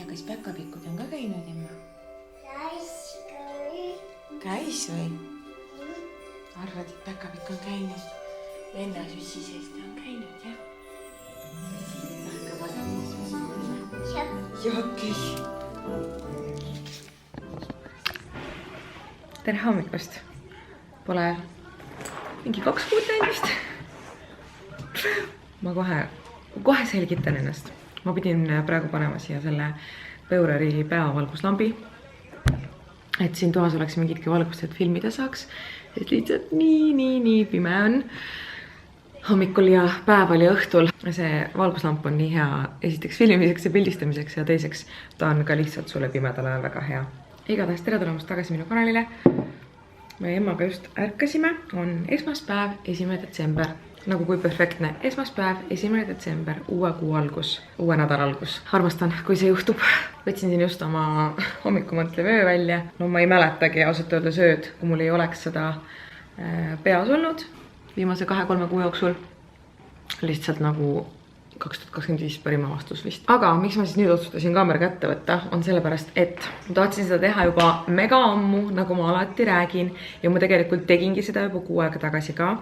kas päkapikud on ka käinud, Emma? Käis või? Arvad, et päkapikk on käinud? Venna süssi seest on käinud, jah? Jah, käis. Tere hommikust. Pole mingi 2 kuud näinud vist. Ma kohe selgitan ennast. Ma pidin praegu panema siia selle Peureri päevavalguslambi. Et siin toas oleks mingitki valgust, et filmida saaks. Et lihtsalt nii pime on. Hommikul ja päeval ja õhtul. See valguslamp on nii hea esiteks filmimiseks ja pildistamiseks ja teiseks ta on ka lihtsalt sulle pimedal ajal väga hea. Igatahes tere tulemast tagasi minu kanalile. Me emmaga just ärkasime. On esmaspäev, 1. detsember. Nagu kui perfektne esmaspäev, 1. detsember, uue kuu algus, uue nädala algus. Armastan, kui see juhtub. Võtsin siin just oma hommikumõtlev öö välja. No ma ei mäletagi ausalt öeldes ööd, kui mul ei oleks seda peas olnud viimase 2-3 kuu jooksul. Lihtsalt nagu 2025 parima vastus vist. Aga miks ma siis nüüd otsustasin kaamera kätte võtta, on sellepärast, et ma tahtsin seda teha juba mega ammu, nagu ma alati räägin. Ja ma tegelikult tegingi seda juba 6 aega tagasi ka.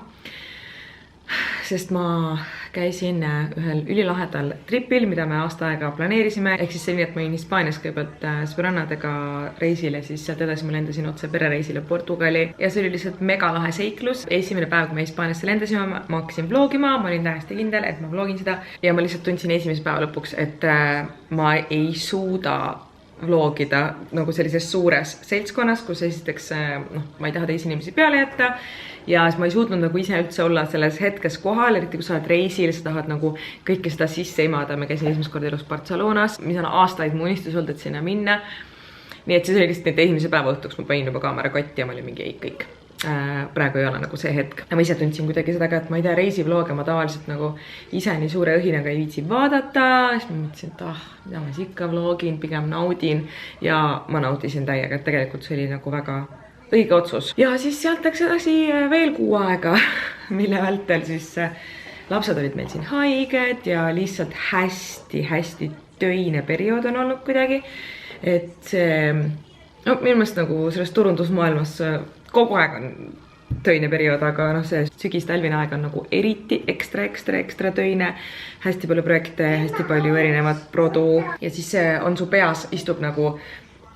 Sest ma käisin ühel ülilahedal tripil, mida me aasta aega planeerisime. Ehk siis selline, et ma olin Hispaanias kõigepealt sõbrannadega reisile, siis sealt edasi ma lendasin otse perereisile Portugali. Ja see oli lihtsalt mega lahe seiklus. Esimene päev, kui me Hispaaniasse lendasime, ma hakkasin vlogima, ma olin täiesti kindel, et ma vlogin seda. Ja ma lihtsalt tundsin esimese päeva lõpuks, et ma ei suuda vlogida nagu sellises suures seltskonnas, kus esiteks ma ei taha teisi inimesi peale jätta. Ja siis ma ei suutnud nagu ise üldse olla selles hetkes kohal, eriti kui sa oled reisil, sa tahad nagu kõike seda sisse imada. Me käisin esimest korda elus Barcelonas, mis on aastaid mu unistus olnud, et sinna minna. Nii et siis oli lihtsalt need esimese päeva õhtuks, ma panin juba kaamera kotti ja ma olin mingi ei kõik. Praegu ei ole nagu see hetk. Ja ma ise tundsin kuidagi seda ka, et ma ei tea reisivlooge, ma tavaliselt nagu ise nii suure õhinaga ei viitsi vaadata. Siis ma mõtlesin, et mida ma siis ikka vlogin, pigem naudin. Ja ma naudisin täiega, et tegelikult see oli nagu väga õige otsus. Ja siis sealt läks edasi veel 6 aega, mille vältel siis lapsed olid meil siin haiged ja lihtsalt hästi töine periood on olnud kuidagi. Et see, minu meelest nagu selles turundusmaailmas kogu aeg on töine periood, aga see sügis-talvine aeg on nagu eriti ekstra töine. Hästi palju projekte, hästi palju erinevat produ ja siis see on su peas, istub nagu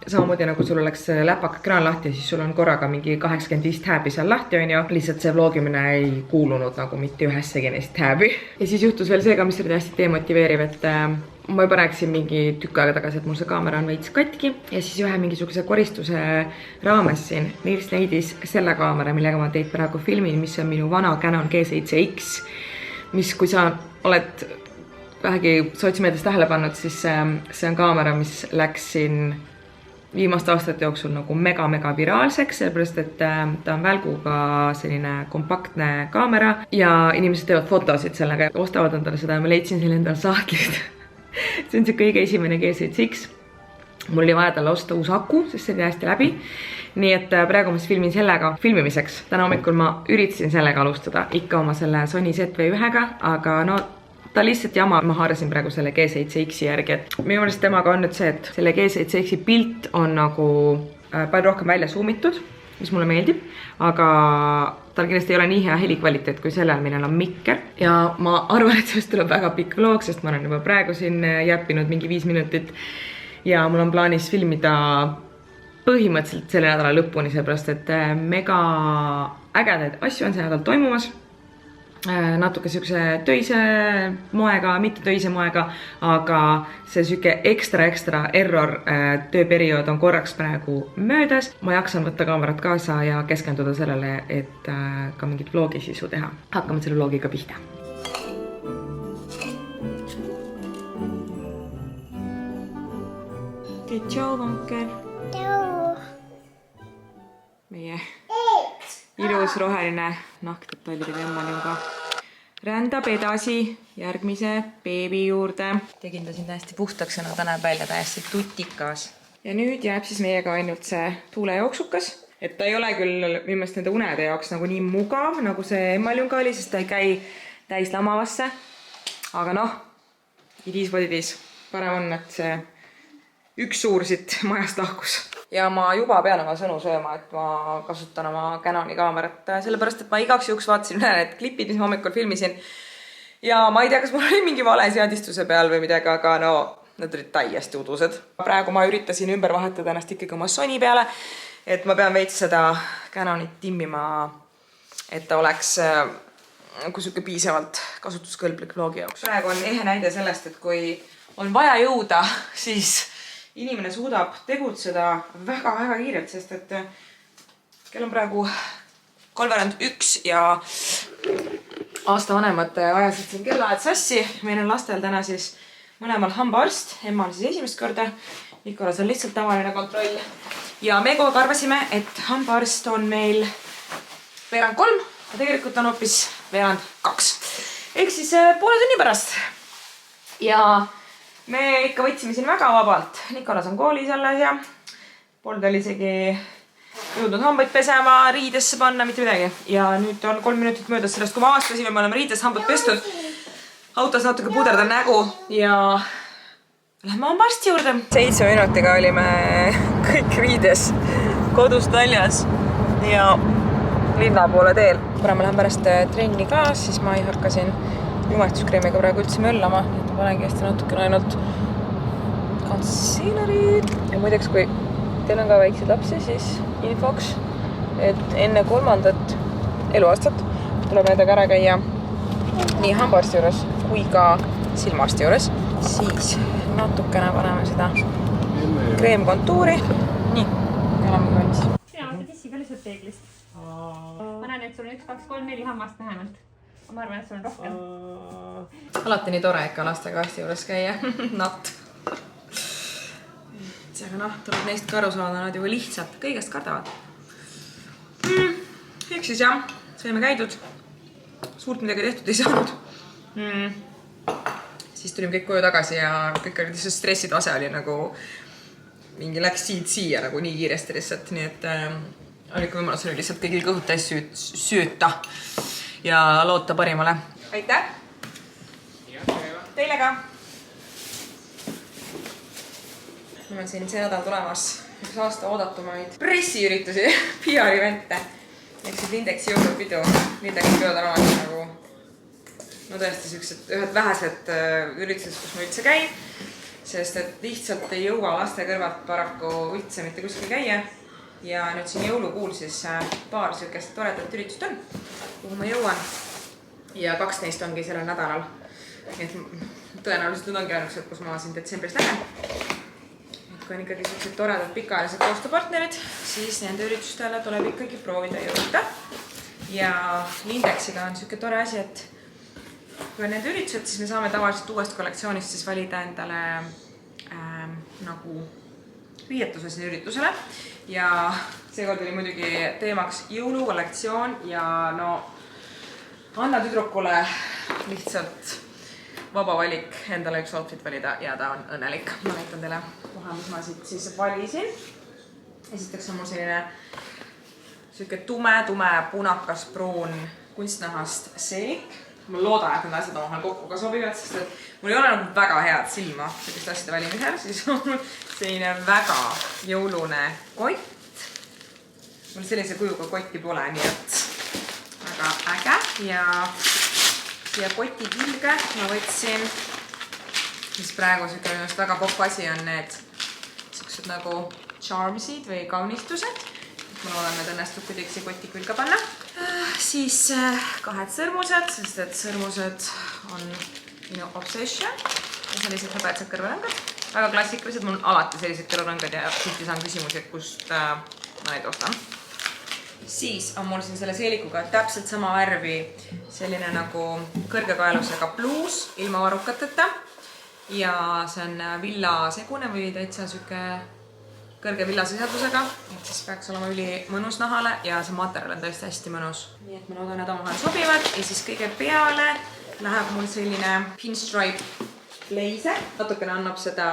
samamoodi nagu sul oleks läpaka kraan lahti ja siis sul on korraga mingi 85 tääbi seal lahti on ju. Lihtsalt see vlogimine ei kuulunud nagu mitte ühessegi neist tääbi. Ja siis juhtus veel see ka, mis oli hästi demotiveeriv, et ma juba rääkisin mingi tükk aega tagasi, et mul see kaamera on veits katki. Ja siis ühe mingisuguse koristuse raames siin Nils leidis selle kaamera, millega ma teid praegu filmin, mis on minu vana Canon G7X. Mis kui sa oled vähegi sotsmeedias tähele pannud, siis see on kaamera, mis läks siin viimaste aastate jooksul nagu mega viraalseks, sellepärast et ta on välguga selline kompaktne kaamera ja inimesed teevad fotosid sellega ja ostavad endale seda ja ma leidsin selle endale sahtlist. See on see kõige esimene G7X. Mul oli vaja talle osta uus aku, sest see oli hästi läbi. Nii et praegu ma siis filmin sellega filmimiseks. Täna hommikul ma üritasin sellega alustada ikka oma selle Sony ZV-1-ga, aga no ta lihtsalt jama, ma haarasin praegu selle G7X-i järgi, et minu meelest temaga on nüüd see, et selle G7X-i pilt on nagu palju rohkem välja zoomitud, mis mulle meeldib, aga tal kindlasti ei ole nii hea helikvaliteet kui sellel, millel on mikker. Ja ma arvan, et sellest tuleb väga pikk vlog, sest ma olen juba praegu siin jäppinud mingi 5 minutit ja mul on plaanis filmida põhimõtteliselt selle nädala lõpuni, sellepärast et mega ägedaid asju on see nädal toimumas. Natuke siukse töise moega, mitte töise moega, aga see siuke ekstra error tööperiood on korraks praegu möödas. Ma jaksan võtta kaamerat kaasa ja keskenduda sellele, et ka mingit vlogi sisu teha. Hakkame selle vlogiga pihta. Tšau, vanker. Meie ilus roheline nahkdetailidega emmalinga rändab edasi järgmise beebi juurde. Tegin ta siin täiesti puhtaks ja ta näeb välja täiesti tutikas. Ja nüüd jääb siis meiega ainult see tuulejooksukas. Et ta ei ole küll viimast nende unede jaoks nagu nii mugav, nagu see emmalinga oli, sest ta ei käi täis lamavasse. Aga noh, it is what it is. Parem on, et see üks suur siit majast lahkus. Ja ma juba pean oma sõnu sööma, et ma kasutan oma Canoni kaamerat, sellepärast, et ma igaks juhuks vaatasin üle need klipid, mis ma hommikul filmisin. Ja ma ei tea, kas mul oli mingi vale seadistuse peal või midagi, aga no need olid täiesti udused. Praegu ma üritasin ümber vahetada ennast ikkagi oma Sony peale, et ma pean veits seda Canonit timmima, et ta oleks kui siuke piisavalt kasutuskõlblik vlogi jaoks. Praegu on ehe näide sellest, et kui on vaja jõuda, siis inimene suudab tegutseda väga-väga kiirelt, sest et kell on praegu 12:03 ja aasta vanemad ajasid siin kellaajad sassi. Meil on lastel täna siis mõlemal hambaarst, emmal siis esimest korda, Nikolas on lihtsalt tavaline kontroll. Ja me kogu arvasime, et hambaarst on meil 2:45, aga tegelikult on hoopis 2:45. Ehk siis poole tunni pärast. Ja me ikka võtsime siin väga vabalt. Nikolas on koolis alles ja polnud oli isegi jõudnud hambaid pesema, riidesse panna, mitte midagi. Ja nüüd on 3 minutit möödas sellest, kui me avastasime, me oleme riides hambad pestud. Autos natuke puderdan nägu ja lähme hambaarsti juurde. 7 minutiga olime kõik riides kodust väljas ja linna poole teel. Kuna ma lähen pärast trenni ka, siis ma ei hakka siin jumestuskreemiga praegu üldse möllama. Ma panengi hästi natukene ainult concealerit. Ja muideks, kui teil on ka väikseid lapsi, siis infoks, et enne 3. eluaastat tuleb nendega ära käia nii hambaarsti juures kui ka silmaarsti juures. Siis natukene paneme seda kreemkontuuri. Nii, oleme valmis. Sina vaata tissi ka lihtsalt peeglist. Ma näen, et sul on 1, 2, 3, 4 hammast vähemalt. Ma arvan, et sul on rohkem. Alati nii tore ikka lastega arsti juures käia. Natt. Aga noh, tuleb neist ka aru saada, nad ju lihtsalt kõigest kardavad. Eks siis jah, saime käidud. Suurt midagi tehtud ei saanud. Siis tulime kõik koju tagasi ja kõik stressitase oli nagu mingi läks siia nagu nii kiiresti lihtsalt. Nii et oli ikka võimalus oli lihtsalt kõigil kõhud täis süüta ja loota parimale. Aitäh! Teile ka! Mul on siin see nädal tulemas üks aasta oodatumaid pressiüritusi, PR-evente. Ehk siis Lindeksi jõulupidu. Lindeksi peod on alati nagu no tõesti ühed vähesed üritused, kus ma üldse käin. Sest et lihtsalt ei jõua laste kõrvalt paraku üldse mitte kuskil käia. Ja nüüd siin jõulukuul siis paar sükest toredat üritust on, kuhu ma jõuan. Ja 2 neist ongi sellel nädalal. Et tõenäoliselt nüüd ongi ainukesed, kus ma siin detsembris lähen. Kui on ikkagi sellised toredad pikaajalised koostööpartnerid, siis nende üritustele tuleb ikkagi proovida jõuda. Ja Lindeksiga on selline tore asi, et kui on nende üritused, siis me saame tavaliselt uuest kollektsioonist siis valida endale nagu riietuse siin üritusele. Ja seekord oli muidugi teemaks jõulukollektsioon ja no anna tüdrukule lihtsalt vaba valik endale üks outfit valida ja ta on õnnelik. Ma näitan teile kohe, mis ma siit siis valisin. Esiteks on mul selline tume punakas pruun kunstnahast seelik. Ma loodan, et need asjad omavahel kokku ka sobivad, sest et mul ei ole nagu väga head silma selliste asjade valimisel, siis on mul selline väga jõulune kott. Mul sellise kujuga kotti pole, nii et väga äge ja siia koti külge ma võtsin, mis praegu selline väga popp asi on need sellised nagu charmsid või kaunistused. Ma loodan, et õnnestub kuidagi siia koti külge panna. Siis 2 sõrmused, sest et sõrmused on minu obsession. Ja sellised hõbetsad kõrvalõngad. Väga klassikalised, mul on alati sellised kõrvalõngad ja tihti saan küsimusi, kust ma neid ostan. Siis on mul siin selle seelikuga täpselt sama värvi selline nagu kõrgekaelusega bluus ilma varrukateta. Ja see on villasegune või täitsa süke kõrge villasisaldusega. Et siis peaks olema üli mõnus nahale ja see materjal on tõesti hästi mõnus. Nii et ma loodan, et omavahel sobivad. Ja siis kõige peale läheb mul selline pinstripe blazer. Natukene annab seda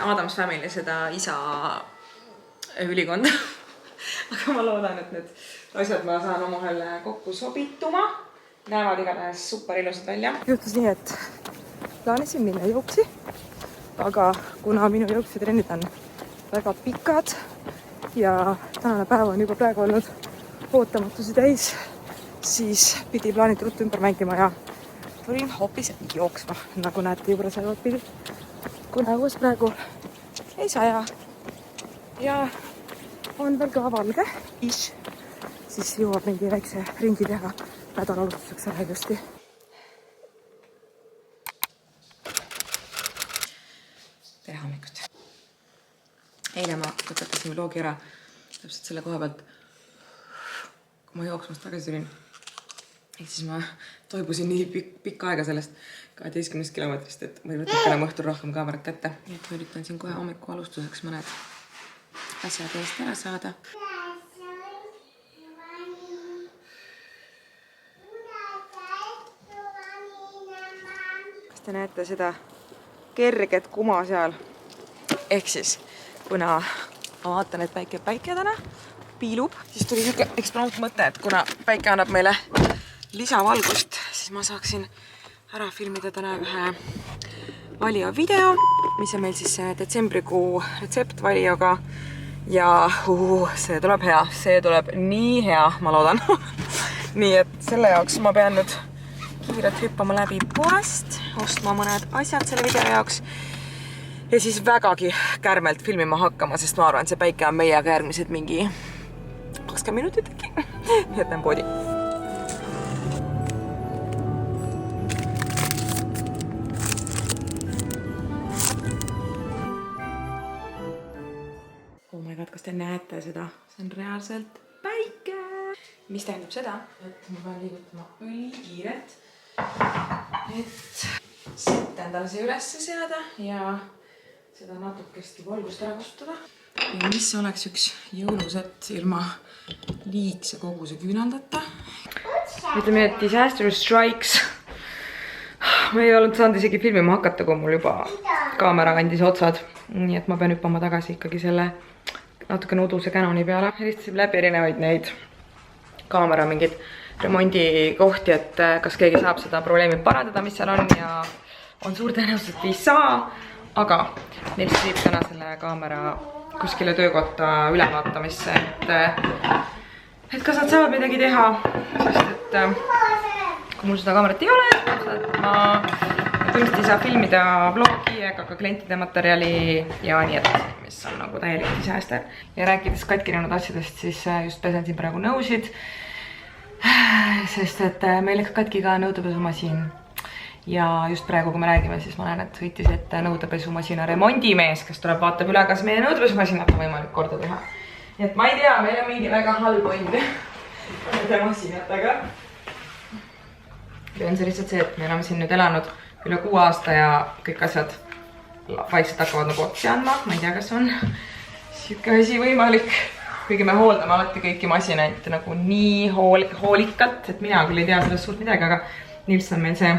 Adams Family, seda isa ülikonda. Aga ma loodan, et need asjad ma saan omavahel kokku sobituma. Näevad igatahes super ilusad välja. Juhtus nii, et plaanisin minna jooksi. aga kuna minu jooksjatrennid on väga pikad ja tänane päev on juba praegu olnud ootamatusi täis, siis pidi plaanid ruttu ümber mängima ja tulin hoopis jooksma, nagu näete juures ajavad pidi. Kuna õues praegu ei saja ja on veel ka valge, siis jõuab mingi väikse ringi teha nädala alustuseks ära ilusti. Tere hommikut! Eile ma lõpetasin vlogi ära täpselt selle koha pealt, kui ma jooksmast tagasi tulin. Ehk siis ma toibusin nii pikka aega sellest 12 kilomeetrist, et ma ei võtnud enam õhtul rohkem kaamerat kätte. Nii et ma üritan siin kohe hommiku alustuseks mõned asjad eest ära saada. Kas te näete seda kerget kuma seal? Ehk siis, kuna ma vaatan, et päike täna piilub, siis tuli siuke eksprompt mõte, et kuna päike annab meile lisavalgust, siis ma saaksin ära filmida täna ühe Valio video, mis on meil siis detsembrikuu retsept Valioga. Ja see tuleb hea, see tuleb nii hea, ma loodan. Nii et selle jaoks ma pean nüüd kiirelt hüppama läbi poest, ostma mõned asjad selle video jaoks ja siis vägagi kärmelt filmima hakkama, sest ma arvan, et see päike on meiega järgmised mingi 20 minutit äkki. Nii et näen poodi. Oh my god, kas te näete seda? See on reaalselt päike! Mis tähendab seda, et ma pean liigutama ülikiirelt, et sett endale see ülesse seada ja seda natukesti valgust ära kasutada. Ja mis oleks üks jõulusett ilma liigse koguse küünaldata? Ütleme, et disaster strikes. Ma ei olnud saanud isegi filmima hakata, kui mul juba kaamera kandis otsad. Nii et ma pean hüppama tagasi ikkagi selle natuke uduse Canoni peale. Helistasin läbi erinevaid neid kaamera mingid remondikohti, et kas keegi saab seda probleemi parandada, mis seal on ja on suur tõenäoliselt, et ei saa, aga neil viib täna selle kaamera kuskile töökotta ülevaatamisse, et kas nad saavad midagi teha, sest et kui mul seda kaamerat ei ole, ma põhimõtteliselt ei saa filmida vlogi ega ka klientide materjali ja nii edasi, mis on nagu täielik disaster. Ja rääkides katkinenud asjadest, siis just pesen siin praegu nõusid, sest et meil läks katki ka nõudepesumasin. Ja just praegu, kui me räägime, siis ma näen, et sõitis ette nõudepesumasina remondimees, kes tuleb vaatab üle, kas meie nõudepesumasinat on võimalik korda teha. Nii et ma ei tea, meil on mingi väga halb õnn nende masinatega. Ja on see lihtsalt see, et me oleme siin nüüd elanud üle 6 aasta ja kõik asjad vaikselt hakkavad nagu otsi andma. Ma ei tea, kas on siuke asi võimalik. Kuigi me hooldame alati kõiki masinaid nagu nii hoolikalt, et mina küll ei tea sellest suurt midagi, aga Nils on meil see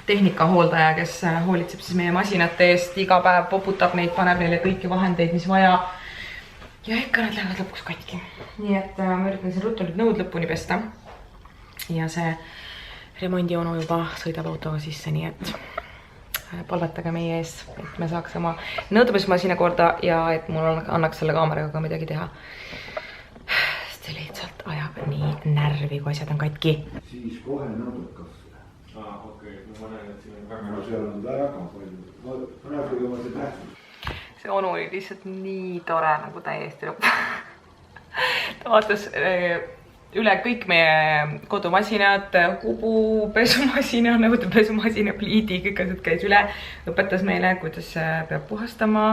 tehnikahooldaja, kes hoolitseb siis meie masinate eest, iga päev poputab neid, paneb neile kõiki vahendeid, mis vaja. Ja ikka nad lähevad lõpuks katki. Nii et ma üritan siin ruttu nüüd nõud lõpuni pesta. Ja see remondionu juba sõidab autoga sisse, nii et palvetage meie ees, et me saaks oma nõudepesumasina korda ja et mul annaks selle kaameraga ka midagi teha. See lihtsalt ajab nii närvi, kui asjad on katki. Siis kohe nõudud kasvõi. Okei, ma näen, et siin on väga no seal on väga palju. Praegu juba see tähtsust. See onu oli lihtsalt nii tore, nagu täiesti lõpp. Ta vaatas üle kõik meie kodumasinad, kubupesumasina, nõudepesumasina, pliidi, kõik asjad käis üle. Õpetas meile, kuidas peab puhastama,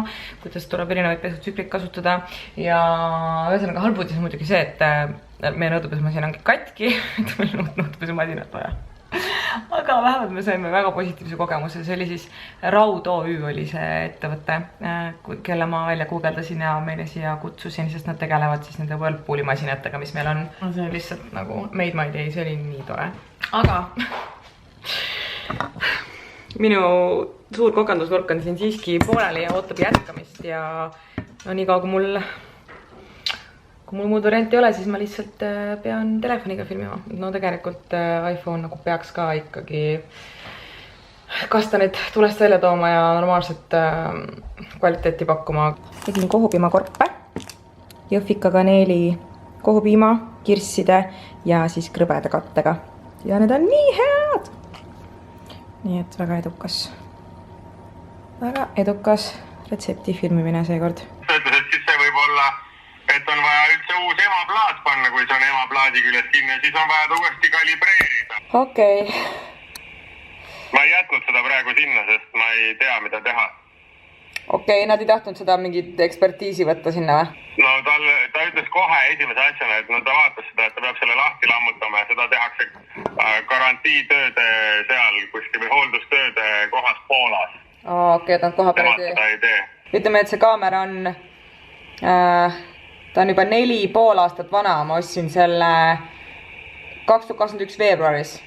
kuidas tuleb erinevaid pesutsükleid kasutada. Ja ühesõnaga halbudis on muidugi see, et meie nõudepesumasina ongi katki, et meil on nõudepesumasinat vaja. Aga vähemalt me saime väga positiivse kogemuse. See oli siis Raud OÜ oli see ettevõte, kelle ma välja guugeldasin ja meile siia kutsusin, sest nad tegelevad siis nende Whirlpooli masinatega, mis meil on. See oli lihtsalt nagu made my day, see oli nii tore. Aga minu suur kokandusnurk on siin siiski pooleli ja ootab jätkamist ja no nii kaua, kui mul muud varianti ei ole, siis ma lihtsalt pean telefoniga filmima. No tegelikult iPhone nagu peaks ka ikkagi kas ta nüüd tulest välja tooma ja normaalset kvaliteeti pakkuma. Tegin kohupiimakorpe, jõhvika kaneeli kohupiima, kirsside ja siis krõbeda kattega. Ja need on nii head! Nii et väga edukas retsepti filmimine seekord. Ütles, et siis see võib olla, et on vaja üldse uus emaplaat panna, kui see on emaplaadi küljest kinni, siis on vaja ta uuesti kalibreerida. Okei. Ma ei jätnud seda praegu sinna, sest ma ei tea, mida teha. Okei, nad ei tahtnud seda mingit ekspertiisi võtta sinna või? No ta ütles kohe esimese asjana, et ta vaatas seda, et ta peab selle lahti lammutama ja seda tehakse garantiitööde seal kuskil või hooldustööde kohas Poolas. Okei, ta on koha peal ei tee. Ütleme, et see kaamera on, ta on juba 4,5 aastat vana, ma ostsin selle 2021 veebruaris.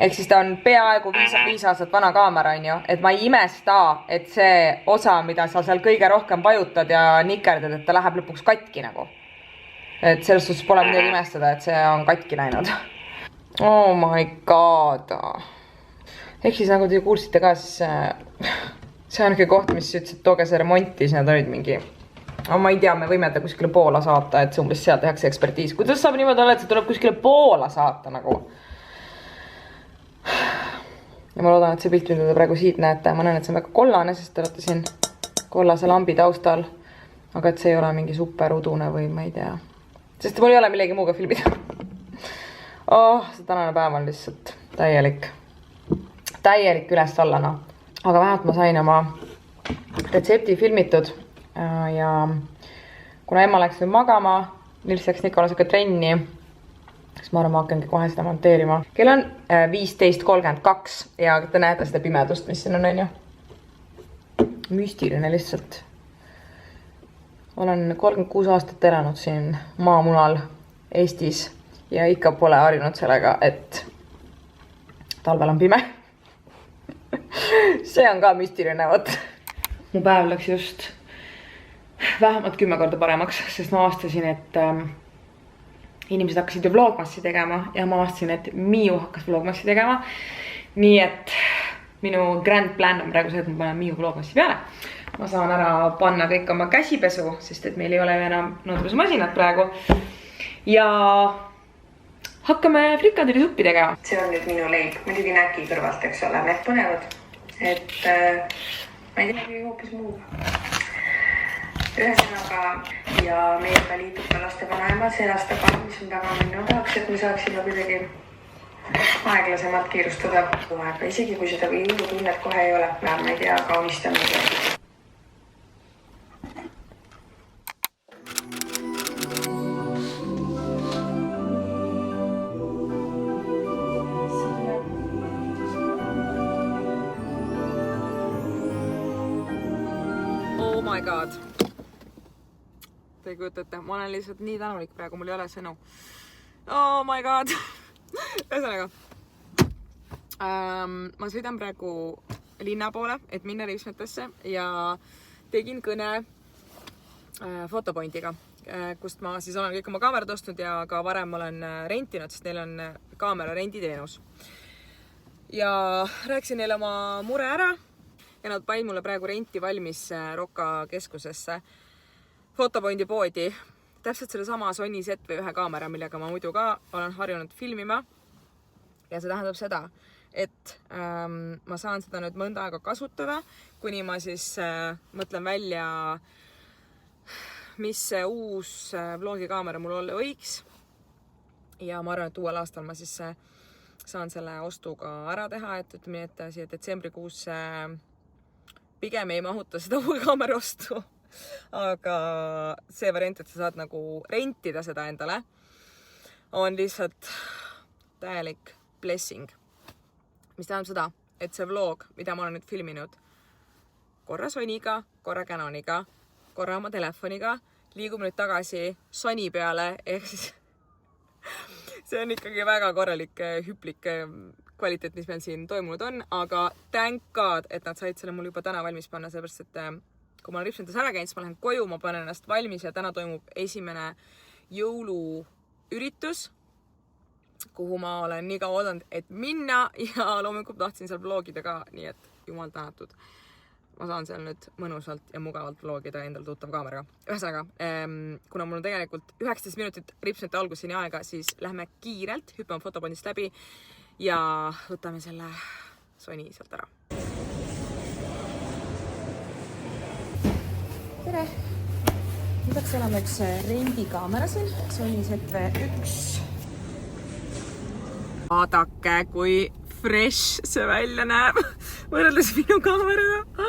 Ehk siis ta on peaaegu 5 aastat vana kaamera, on ju, et ma ei imesta, et see osa, mida sa seal kõige rohkem vajutad ja nikerdad, et ta läheb lõpuks katki nagu. Et selles suhtes pole midagi imestada, et see on katki läinud. Oh my god. Ehk siis nagu te kuulsite ka, siis see on koht, mis ütles, et tooge see remonti, siis nad olid mingi. Ma ei tea, me võime ta kuskile Poola saata, et see umbes seal tehakse ekspertiis. Kuidas saab niimoodi olla, et see tuleb kuskile Poola saata nagu? Ja ma loodan, et see pilt, mida te praegu siit näete, ma näen, et see on väga kollane, sest te olete siin kollase lambi taustal. Aga et see ei ole mingi super udune või ma ei tea. Sest mul ei ole millegi muuga filmida. See tänane päev on lihtsalt täielik üles allana. Aga vähemalt ma sain oma retsepti filmitud ja kuna ema läks nüüd magama, Nils läks Nikolasega trenni, siis ma arvan, ma hakkangi kohe seda monteerima. Kell on 15:32 ja te näete seda pimedust, mis siin on, ju. Müstiline lihtsalt. Olen 36 aastat elanud siin maamunal Eestis ja ikka pole harjunud sellega, et talvel on pime. See on ka müstiline, võt. Mu päev läks just vähemalt 10 korda paremaks, sest ma avastasin, et inimesed hakkasid ju vlogmassi tegema ja ma avastasin, et Miu hakkas vlogmassi tegema. Nii et minu grand plan on praegu see, et ma panen Miu vlogmassi peale. Ma saan ära panna kõik oma käsipesu, sest et meil ei ole enam nõudepesumasinat praegu. Ja hakkame frikadõrisuppi tegema. See on nüüd minu leib, muidugi näki kõrvalt, eks ole, need põnevad. Et ma ei tea, hoopis muu. Ühesõnaga ja meiega liitub ka laste vanaema see aasta ka, mis on väga minna tahaks, et me saaksime kuidagi aeglasemalt kiirustada. Aga isegi kui seda jõulutunnet kohe ei ole, ma ei tea, kaunistame midagi. Oh my god. Te ei kujutate, ma olen lihtsalt nii tänulik praegu, mul ei ole sõnu. Oh my god. Ühesõnaga. Ma sõidan praegu linna poole, et minna Riismetesse ja tegin kõne Fotopointiga, kust ma siis olen kõik oma kaamerad ostnud ja ka varem olen rentinud, sest neil on kaamera renditeenus. Ja rääkisin neile oma mure ära ja nad panid mulle praegu renti valmis Rocca keskusesse Fotopointi poodi. Täpselt selle sama Sony ZV1 kaamera, millega ma muidu ka olen harjunud filmima. Ja see tähendab seda, et ma saan seda nüüd mõnda aega kasutada, kuni ma siis mõtlen välja, mis see uus vlogikaamera mul olla võiks. Ja ma arvan, et uuel aastal ma siis saan selle ostuga ära teha, et ütleme, et siia detsembrikuus pigem ei mahuta seda uue kaamera ostu. Aga see variant, et sa saad nagu rentida seda endale, on lihtsalt täielik blessing. Mis tähendab seda, et see vlog, mida ma olen nüüd filminud korra Sonyga, korra Canoniga, korra oma telefoniga, liigub nüüd tagasi Sony peale, ehk siis see on ikkagi väga korralik hüplik kvaliteet, mis meil siin toimunud on, aga thank God, et nad said selle mul juba täna valmis panna, sellepärast, et kui ma olen Riismetes ära käinud, siis ma lähen koju, ma panen ennast valmis ja täna toimub esimene jõuluüritus. kuhu ma olen nii kaua oodanud, et minna ja loomulikult tahtsin seal vlogida ka, nii et jumal tänatud. Ma saan seal nüüd mõnusalt ja mugavalt vlogida endal tuttav kaameraga. Ühesõnaga, kuna mul on tegelikult 19 minutit ripsmete alguseni aega, siis lähme kiirelt, hüppame fotopondist läbi ja võtame selle Sony sealt ära. Tere! Nüüd peaks olema üks rendikaamera siin, Sony ZV-1. Vaadake, kui fresh see välja näeb võrreldes minu kaameraga.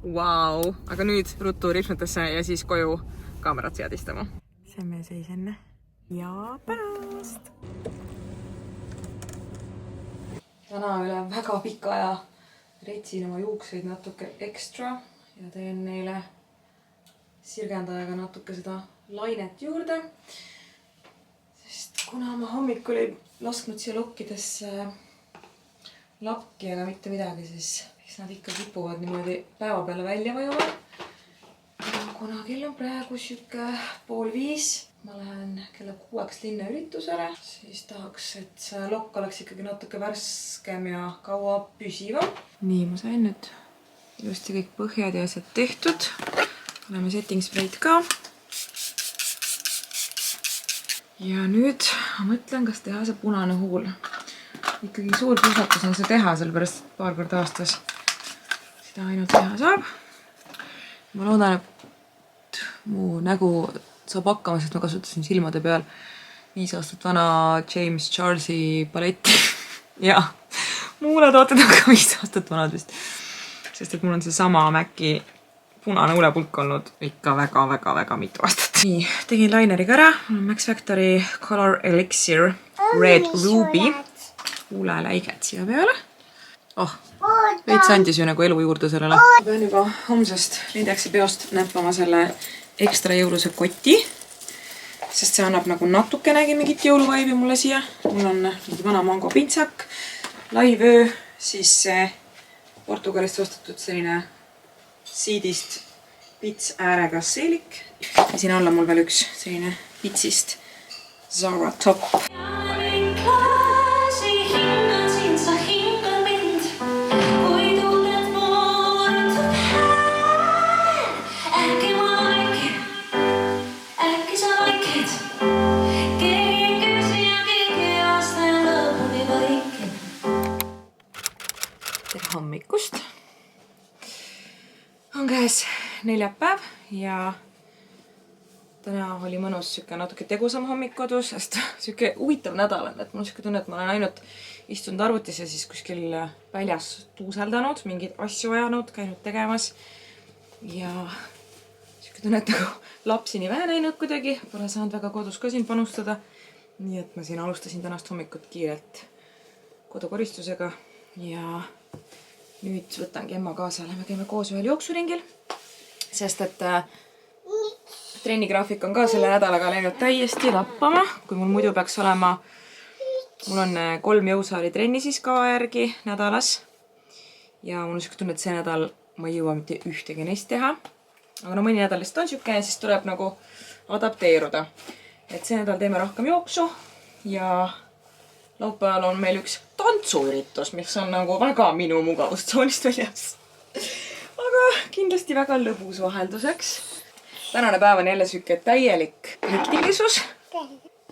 Wow. Aga nüüd ruttu ripsmetesse ja siis koju kaamerat seadistama. See on meie seis enne ja pärast. Täna üle väga pika aja retsin oma juukseid natuke ekstra ja teen neile sirgendajaga natuke seda lainet juurde. Sest kuna ma hommikul ei lasknud siia lokkidesse lakki ega mitte midagi, siis nad ikka kipuvad niimoodi päeva peale välja vajuma. Ja kuna kell on praegu siuke 4:30, ma lähen kella 6 linna üritusele, siis tahaks, et see lokk oleks ikkagi natuke värskem ja kaua püsivam. Nii, ma sain nüüd ilusti kõik põhjad ja asjad tehtud. Oleme setting spreid ka. Ja nüüd ma mõtlen, kas teha see punane huul. Ikkagi suur kiusatus on see teha, sellepärast paar korda aastas seda ainult teha saab. Ma loodan, et mu nägu saab hakkama, sest ma kasutasin silmade peal 5 aastat vana James Charlesi paletti. Ja, mu huuletooted on ka 5 aastat vanad vist. Sest et mul on see sama Maci punane huulepulk olnud ikka väga mitu aastat. Nii, tegin laineriga ära. Mul on Max Factory Color Elixir Red Ruby. Huuleläiget siia peale. Veits andis ju nagu elu juurde sellele. Ma pean juba homsest Lindeksi peost näppama selle ekstra jõuluse koti. Sest see annab nagu natukenegi mingit jõuluvaibi mulle siia. Mul on mingi vana mango pintsak, laivöö, siis see Portugalist ostetud selline siidist pits äärega seelik. Ja siin alla mul veel üks selline pitsist Zara top. Hommikust on käes neljapäev ja täna oli mõnus süke natuke tegusam hommik kodus, sest süke huvitav nädal on, et mul on süke tunne, et ma olen ainult istunud arvutis ja siis kuskil väljas tuuseldanud, mingeid asju ajanud, käinud tegemas ja süke tunne, et nagu lapsi nii vähe näinud kuidagi, pole saanud väga kodus ka siin panustada, nii et ma siin alustasin tänast hommikut kiirelt kodukoristusega ja nüüd võtangi emma kaasa, lähme käime koos ühel jooksuringil, sest et trennigraafik on ka selle nädalaga läinud täiesti lappama, kui mul muidu peaks olema, mul on 3 jõusaali trenni siis kava järgi nädalas ja mul on siuke tunne, et see nädal ma ei jõua mitte ühtegi neist teha, aga no mõni nädal lihtsalt on siuke ja siis tuleb nagu adapteeruda, et see nädal teeme rohkem jooksu ja laupäeval on meil üks tantsuüritus, mis on nagu väga minu mugavustsoonist väljas. Aga kindlasti väga lõbus vahelduseks. Tänane päev on jälle süke täielik hektilisus.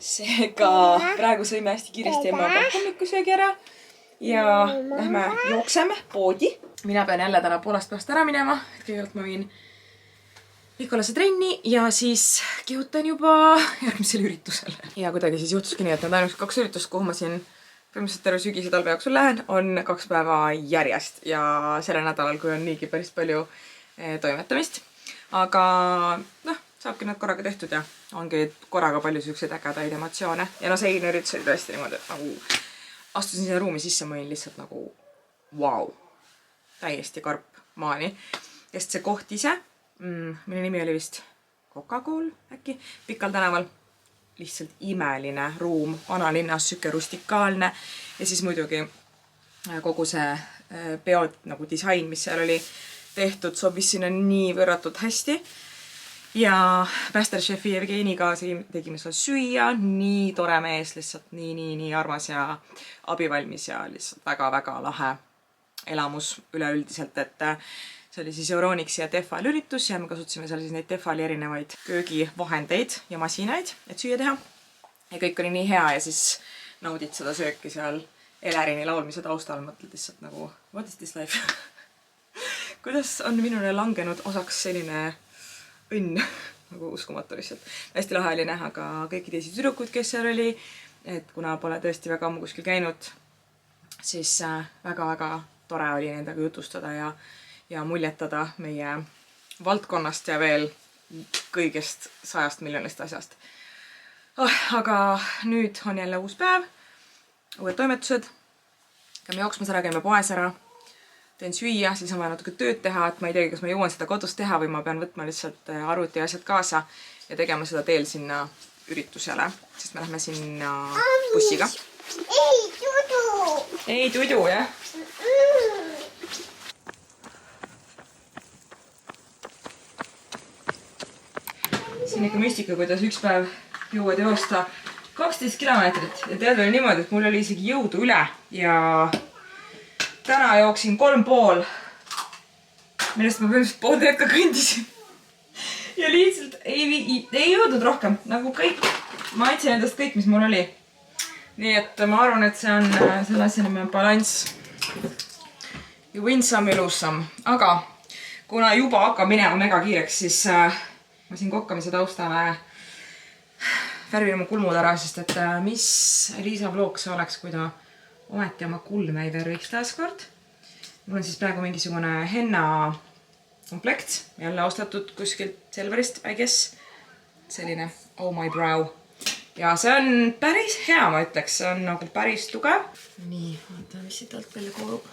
Seega praegu sõime hästi kiiresti emmaga hommikusöögi ära ja lähme jookseme poodi. Mina pean jälle täna poolest päevast ära minema, et kõigepealt ma viin Nikolase trenni ja siis kihutan juba järgmisel üritusele. Ja kuidagi siis juhtuski nii, et need ainult 2 üritust, kuhu ma siin põhimõtteliselt terve sügise talve jooksul lähen, on 2 päeva järjest ja selle nädalal, kui on niigi päris palju toimetamist. Aga noh, saabki need korraga tehtud ja ongi korraga palju selliseid ägedaid emotsioone. Ja no see eilne üritus oli tõesti niimoodi, et nagu astusin sinna ruumi sisse, ma olin lihtsalt nagu wow, täiesti karp maani. Sest see koht ise, mille nimi oli vist Coca-Cola äkki, Pikal tänaval. Lihtsalt imeline ruum, vanalinnas, süke rustikaalne ja siis muidugi kogu see peo nagu disain, mis seal oli tehtud, sobis sinna nii võrratult hästi. ja Masterchefi Jevgeniga tegime seal süüa, nii tore mees, lihtsalt nii armas ja abivalmis ja lihtsalt väga-väga lahe elamus üleüldiselt, et see oli siis Euronixi ja Tefal üritus ja me kasutasime seal siis neid Tefali erinevaid köögivahendeid ja masinaid, et süüa teha. Ja kõik oli nii hea ja siis naudid seda sööki seal Elerini laulmise taustal, mõtled lihtsalt nagu, what is this life? Kuidas on minule langenud osaks selline õnn, nagu uskumatu lihtsalt. Hästi lahe oli näha ka kõiki teisi tüdrukud, kes seal oli, et kuna pole tõesti väga ammu kuskil käinud, siis väga-väga tore oli nendega jutustada ja muljetada meie valdkonnast ja veel kõigest 100 miljonist asjast. Aga nüüd on jälle uus päev, uued toimetused, käime jooksmas ära, käime poes ära, teen süüa, siis on vaja natuke tööd teha, et ma ei teagi, kas ma jõuan seda kodus teha või ma pean võtma lihtsalt arvuti asjad kaasa ja tegema seda teel sinna üritusele, sest me lähme sinna bussiga. Ei tudu! Ei tudu, jah? Siin ikka müstika, kuidas üks päev jõuad joosta 12 kilomeetrit ja tead veel niimoodi, et mul oli isegi jõudu üle ja täna jooksin 3,5, millest ma põhimõtteliselt pool teed ka kõndisin. Ja lihtsalt ei jõudnud rohkem, nagu kõik, ma andsin endast kõik, mis mul oli. Nii et ma arvan, et see on selle asjaline balanss. You win some, you lose some. Aga kuna juba hakkab minema mega kiireks, siis ma siin kokkamise taustale värvin oma kulmud ära, sest et mis Liisa vlog see oleks, kui ta ometi oma kulme ei värviks taaskord. Mul on siis praegu mingisugune henna komplekt, jälle ostatud kuskilt Selverist, I guess. Selline Oh My Brow. Ja see on päris hea, ma ütleks, see on nagu päris tugev. Nii, vaata, mis siit alt välja koorub.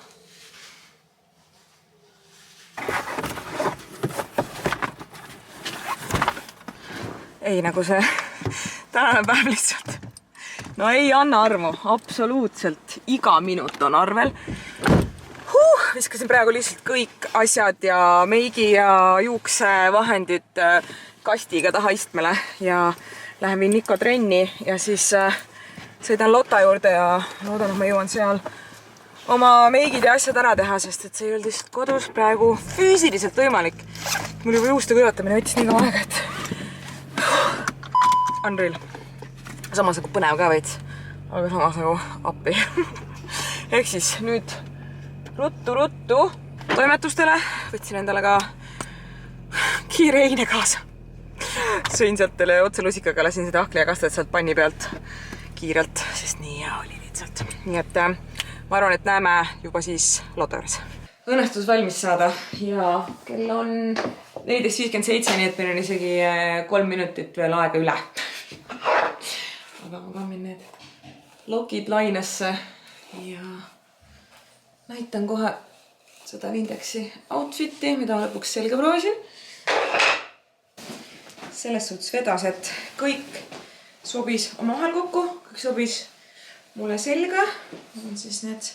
Ei, nagu see tänane päev lihtsalt. No ei anna armu, absoluutselt iga minut on arvel. Viskasin praegu lihtsalt kõik asjad ja meigi ja juuksevahendid kastiga taha istmele ja lähen viin Niko trenni ja siis sõidan Lotta juurde ja loodan, et ma jõuan seal oma meigid ja asjad ära teha, sest et see ei olnud lihtsalt kodus praegu füüsiliselt võimalik. Mul juba juuste kõivatamine võttis nii kaua aega, et unreal. Samas nagu põnev ka veits, aga samas nagu appi. Ehk siis nüüd ruttu toimetustele. Võtsin endale ka kiire eine kaasa. Sõin sealt otselusikaga, lasin seda ahkli ja kastajad sealt panni pealt kiirelt, sest nii hea oli lihtsalt. Nii et ma arvan, et näeme juba siis Lotta juures. Õnnestus valmis saada ja kell on 14.57, nii et meil on isegi 3 minutit veel aega üle. Aga ma panin need lokid lainesse ja näitan kohe seda Lindexi outfiti, mida lõpuks selga proovisin. Selles suhtes vedas, et kõik sobis omavahel kokku, kõik sobis mulle selga. On siis need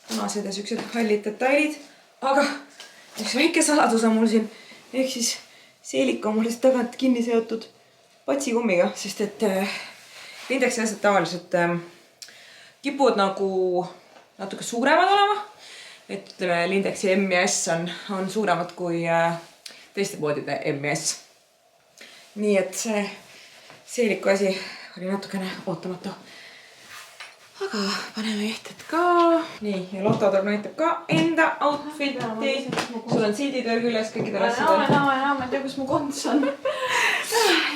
punased ja süksed hallid detailid. Aga üks väike saladus on mul siin, ehk siis seelik on mul tagant kinni seotud patsikummiga, sest et Lindexi asjad tavaliselt kipuvad nagu natuke suuremad olema. Et ütleme, Lindexi M ja S on suuremad kui teiste poodide M ja S. Nii et see seeliku asi oli natukene ootamatu. Aga paneme ehted ka. Nii, ja Lotta näitab ka enda outfiti. Sul on sildid veel küljes kõikidel asjadel. Ma ei tea, kus mu konts on.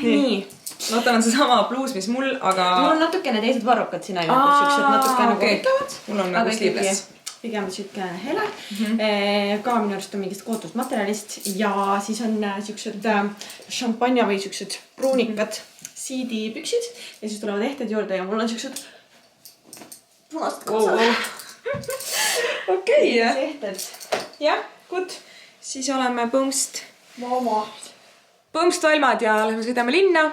Nii. Lotta on see sama bluus, mis mul, aga... Mul on natukene teised varrukad siin ainult, siuksed natukene võitavad. Mul on nagu sleeveless. Pigem siuke hele. Ka minu arust on mingist kootust materjalist ja siis on siuksed šampanja või siuksed pruunikad siidipüksid ja siis tulevad ehted juurde ja mul on siuksed punast kaasa. Okei, jah. Ehted. Jah, good. Siis oleme põmst valmad ja lähme sõidame linna.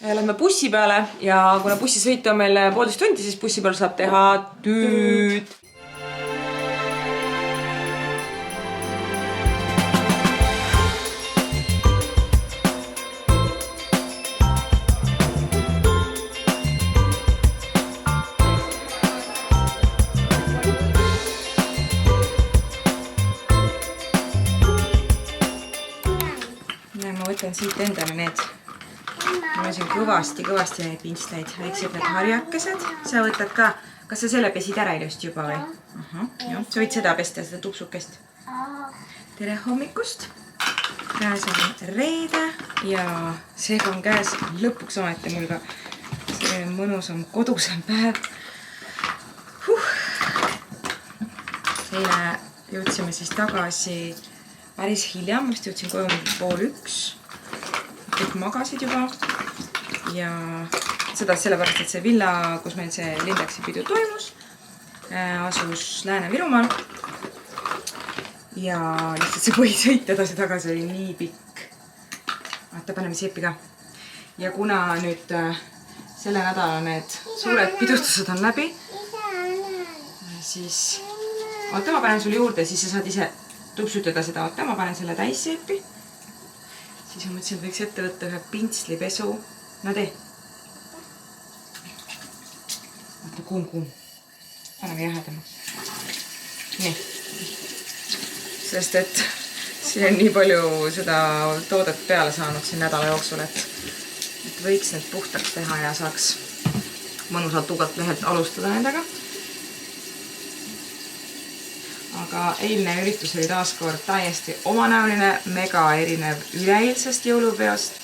Lähme bussi peale ja kuna bussisõit on meil 1,5 tundi, siis bussi peal saab teha tööd. võtan siit endale need. Mul on siin kõvasti neid pintsleid, väiksed need harjakesed. Sa võtad ka, kas sa selle pesid ära ilusti juba või? Jah, sa võid seda pesta, seda tupsukest. Tere hommikust! Käes on reede ja seega on käes lõpuks ometi mul ka selline mõnusam kodusem päev. Eile jõudsime siis tagasi päris hilja, ma vist jõudsin koju 12:30. Kõik magasid juba ja seda sellepärast, et see villa, kus meil see Lindeksi pidu toimus, asus Lääne-Virumaal ja lihtsalt see põhisõit edasi-tagasi oli nii pikk. Vaata, paneme seepi ka. Ja kuna nüüd selle nädala need suured pidustused on läbi, siis oota, ma panen sulle juurde, siis sa saad ise tupsutada seda. Oota, ma panen selle täis seepi. Siis ma mõtlesin, et võiks ette võtta ühe pintslipesu. No tee. Vaata, kuum. Paneme jahedama. Nii. Sest et siin on nii palju seda toodet peale saanud siin nädala jooksul, et võiks need puhtaks teha ja saaks mõnusalt ugalt lehelt alustada nendega. Aga eilne üritus oli taaskord täiesti omanäoline, mega erinev üleeilsest jõulupeost.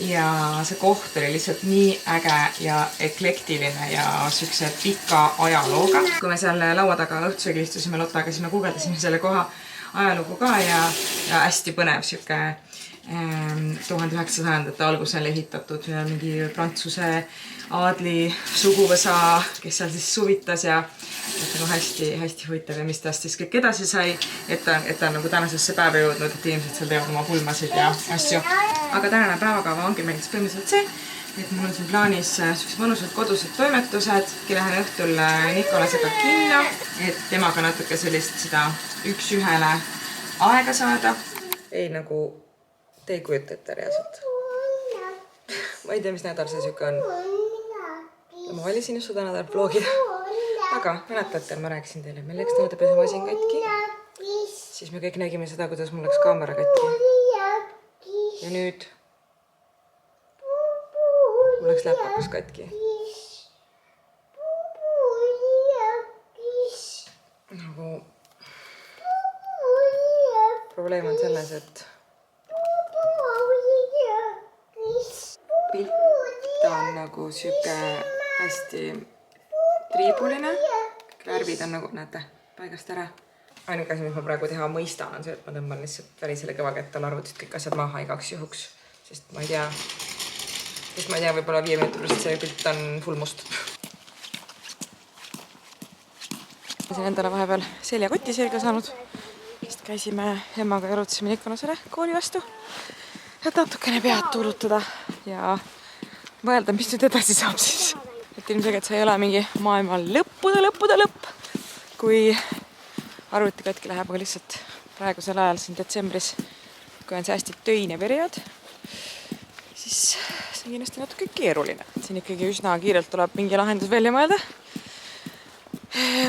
Ja see koht oli lihtsalt nii äge ja eklektiline ja sükse pika ajalooga. Kui me seal laua taga õhtusöögil istusime Lottaga, siis me guugeldasime selle koha ajalugu ka ja hästi põnev süke 1900-ndate algusel ehitatud mingi Prantsuse aadli suguvõsa, kes seal siis suvitas ja hästi huvitav ja mis tast siis kõik edasi sai, et ta on nagu tänasesse päeva jõudnud, et inimesed seal teevad oma pulmasid ja asju. Aga tänane päevakava ongi meil põhimõtteliselt see, et mul on siin plaanis mõnusad kodused toimetused, lähen õhtul Nikolasega kinno, et temaga natuke sellist seda üks-ühele aega saada. Ei nagu te ei kujuta ette reaalselt. Ma ei tea, mis nädal see süke on. Ma valisin just seda nädal vlogida. Aga mäletate, ma rääkisin teile, meil läks nõudepesemasin katki. Siis me kõik nägime seda, kuidas mul läks kaamera katki. Ja nüüd mul läks läpakus katki. Nagu probleem on selles, et pilt on nagu süke hästi triibuline. Värvid on nagu, näete, paigast ära. Ainuke asi, mis ma praegu teha mõistan, on see, et ma tõmban lihtsalt välisele kõvakettale arvutist kõik asjad maha igaks juhuks. Sest ma ei tea, võib-olla 5 minuti pärast see pilt on full must. Olen endale vahepeal seljakoti selga saanud. Sest käisime emmaga ja arutasime Nikolasele kooli vastu. Et natukene pead tuulutada ja mõelda, mis nüüd edasi saab siis. Et ilmselgelt see ei ole mingi maailma lõppude lõpp. Kui arvuti katki läheb, aga lihtsalt praegusel ajal siin detsembris, kui on see hästi töine periood, siis see on kindlasti natuke keeruline. Siin ikkagi üsna kiirelt tuleb mingi lahendus välja mõelda.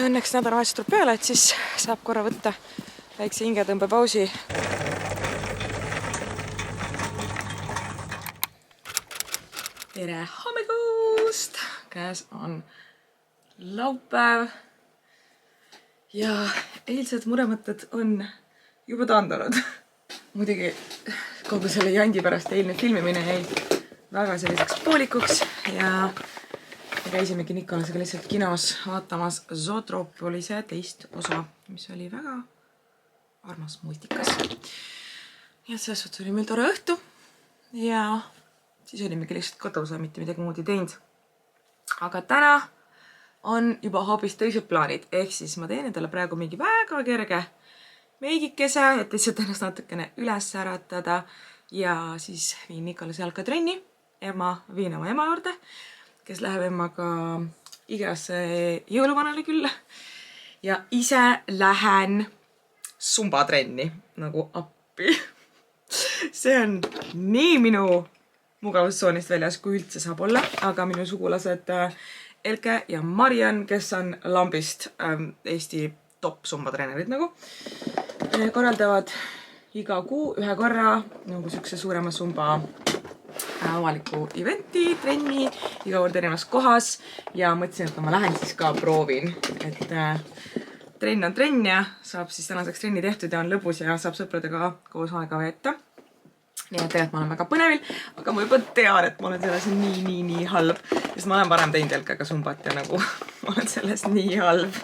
Õnneks nädalavahetus tuleb peale, et siis saab korra võtta väikse hingetõmbepausi. Tere hommikust! Käes on laupäev ja eilsed muremõtted on juba taandunud. Muidugi kogu selle jandi pärast eilne filmimine jäi väga selliseks poolikuks ja käisimegi Nikolasega lihtsalt kinos vaatamas Zootropolise teist osa, mis oli väga armas multikas. Nii et selles suhtes oli meil tore õhtu ja siis olimegi lihtsalt kodus ja mitte midagi muud ei teinud. Aga täna on juba hoopis teised plaanid, ehk siis ma teen endale praegu mingi väga kerge meigikese, et lihtsalt ennast natukene üles äratada ja siis viin Nikolase jalkatrenni. Viin oma ema juurde, kes läheb emmaga igasse jõuluvanale külla ja ise lähen sumbatrenni nagu appi. See on nii minu mugavustsoonist väljas, kui üldse saab olla, aga minu sugulased Elke ja Marian, kes on Lambist Eesti top sumbatreenerid nagu, korraldavad iga kuu ühe korra nagu siukse suurema sumba avaliku eventi, trenni, iga kord erinevas kohas ja mõtlesin, et ma lähen siis ka proovin, et trenn on trenn ja saab siis tänaseks trenni tehtud ja on lõbus ja saab sõpradega koos aega veeta. Nii et tegelikult ma olen väga põnevil, aga ma juba tean, et ma olen selles nii halb, sest ma olen varem teinud jalkaga sumbat ja nagu ma olen selles nii halb.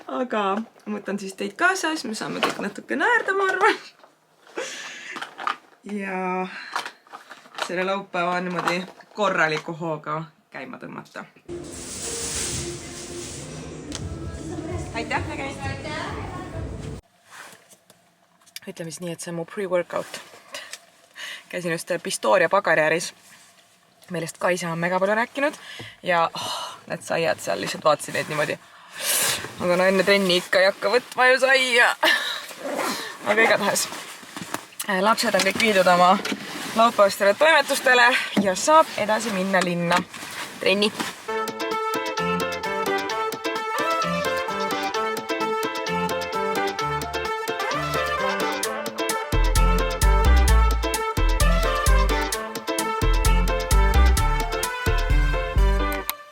Aga ma võtan siis teid kaasa, siis me saame kõik natuke naerda, ma arvan. Ja selle laupäeva niimoodi korraliku hooga käima tõmmata. Aitäh nägemist! Ütleme siis nii, et see on mu pre-workout. Käisin just Pistoria Pagarjäris, millest Kaisa on mega palju rääkinud ja need saiad seal lihtsalt vaatasin neid niimoodi. Aga no enne trenni ikka ei hakka võtma ju saia. Aga igatahes. Lapsed on kõik viidud oma laupäevastele toimetustele ja saab edasi minna linna. Trenni.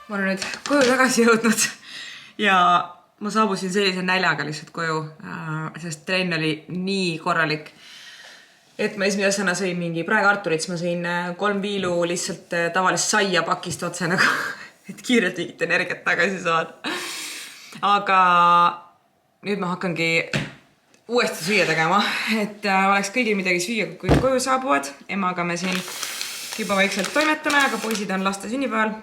Ma olen nüüd koju tagasi jõudnud ja ma saabusin sellise näljaga lihtsalt koju, sest trenn oli nii korralik, et ma esimene asjana sõin mingi praegu Arturits, ma sõin 3 viilu lihtsalt tavalist saia pakist otse nagu, et kiirelt mingit energiat tagasi saada. Aga nüüd ma hakkangi uuesti süüa tegema, et oleks kõigil midagi süüa, kui koju saabuvad. Emaga me siin juba vaikselt toimetame, aga poisid on laste sünnipäeval.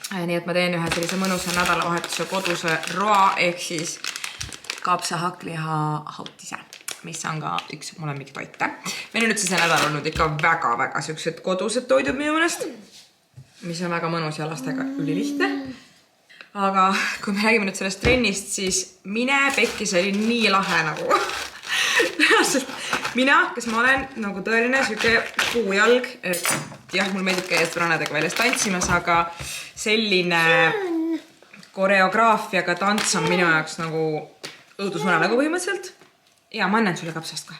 Nii et ma teen ühe sellise mõnusa nädalavahetuse koduse roa ehk siis kapsa hakkliha hautise, mis on ka üks mu lemmiktoite. Meil on nüüd see nädal olnud ikka väga siuksed kodused toidud minu meelest, mis on väga mõnus ja lastega ülilihtne. Aga kui me räägime nüüd sellest trennist, siis mine pekki, see oli nii lahe nagu. Mina, kes ma olen nagu tõeline siuke puujalg, et jah, mul meeldib käia sõbranadega väljas tantsimas, aga selline koreograafiaga tants on minu jaoks nagu õudusunev nagu põhimõtteliselt. Ja ma annan sulle kapsast kohe.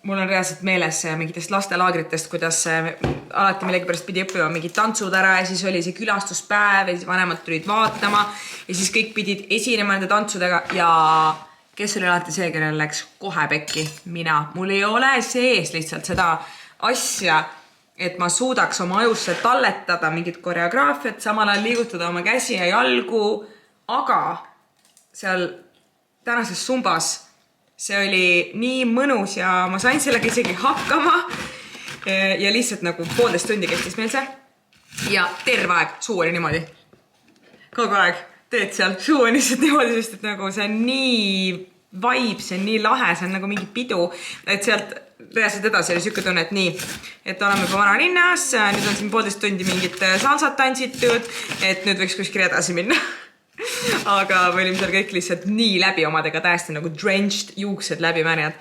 Mul on reaalselt meeles mingitest lastelaagritest, kuidas alati millegipärast pidi õppima mingid tantsud ära ja siis oli see külastuspäev ja siis vanemad tulid vaatama ja siis kõik pidid esinema nende tantsudega ja kes oli alati see, kellel läks kohe pekki? Mina. Mul ei ole sees lihtsalt seda asja, et ma suudaks oma ajusse talletada mingit koreograafiat, samal ajal liigutada oma käsi ja jalgu, aga seal tänases sumbas see oli nii mõnus ja ma sain sellega isegi hakkama ja lihtsalt nagu 1,5 tundi kestis meil see ja terve aeg suu oli niimoodi. Kogu aeg teed seal, suu on lihtsalt niimoodi, sest et nagu see on nii vibe, see on nii lahe, see on nagu mingi pidu, et sealt reaalselt edasi oli siuke tunne, et nii, et oleme juba vanalinnas, nüüd on siin 1,5 tundi mingit salsat tantsitud, et nüüd võiks kuskil edasi minna. Aga me olime seal kõik lihtsalt nii läbi omadega täiesti nagu drenched, juuksed läbi märjad.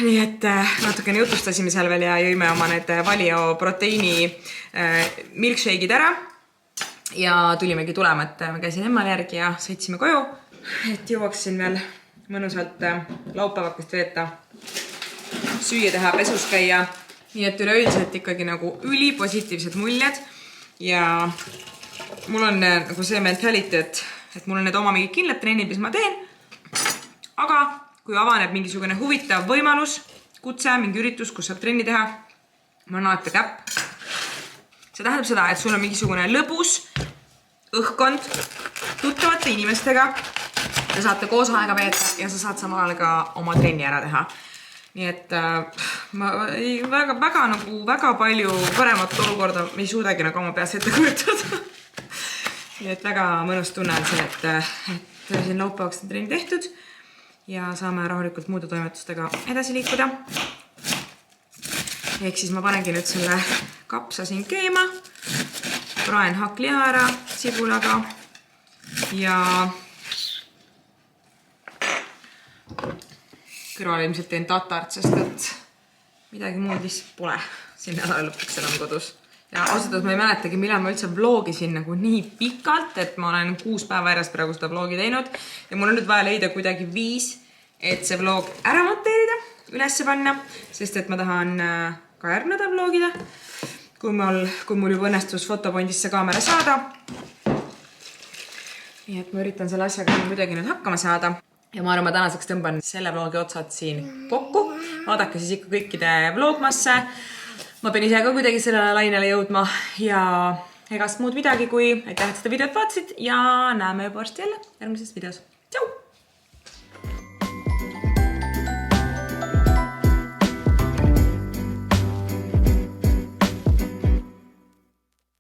Nii et natukene jutustasime seal veel ja jõime oma need Valio proteiini milkshake'id ära ja tulimegi tulema, et me käisin emmal järgi ja sõitsime koju, et jõuaksin veel mõnusalt laupäevakust veeta, süüa teha, pesus käia. Nii et üleüldiselt ikkagi nagu ülipositiivsed muljed ja mul on nagu see mentality, et mul on need oma mingid kindlad trennid, mis ma teen, aga kui avaneb mingisugune huvitav võimalus, kutse, mingi üritus, kus saab trenni teha, ma olen alati käpp. See tähendab seda, et sul on mingisugune lõbus õhkkond tuttavate inimestega, te saate koos aega veeta ja sa saad samal ajal ka oma trenni ära teha. Nii et ma väga palju paremat olukorda ei suudagi nagu oma peas ette kujutada. Nii et väga mõnus tunne on see, et siin laupäevaks on trenni tehtud ja saame rahulikult muude toimetustega edasi liikuda. Ehk siis ma panengi nüüd selle kapsa siin keema, praen hakkliha ära sibulaga ja kõrval ilmselt teen tatart, sest et midagi muud lihtsalt pole siin nädala lõpuks enam kodus. Ja ausalt, ma ei mäletagi, millal ma üldse vlogisin nagu nii pikalt, et ma olen 6 päeva järjest praegu seda vlogi teinud ja mul on nüüd vaja leida kuidagi viis, et see vlog ära monteerida, ülesse panna, sest et ma tahan ka järgmine nädal vlogida, kui mul juba õnnestus fotopondisse kaamera saada. Nii et ma üritan selle asjaga kuidagi nüüd hakkama saada. Ja ma arvan, ma tänaseks tõmban selle vlogi otsad siin kokku. Vaadake siis ikka kõikide vlogmasse. Ma pean ise ka kuidagi sellele lainele jõudma ja egast muud midagi kui aitäh, et seda videot vaatasid ja näeme juba varsti jälle järgmises videos.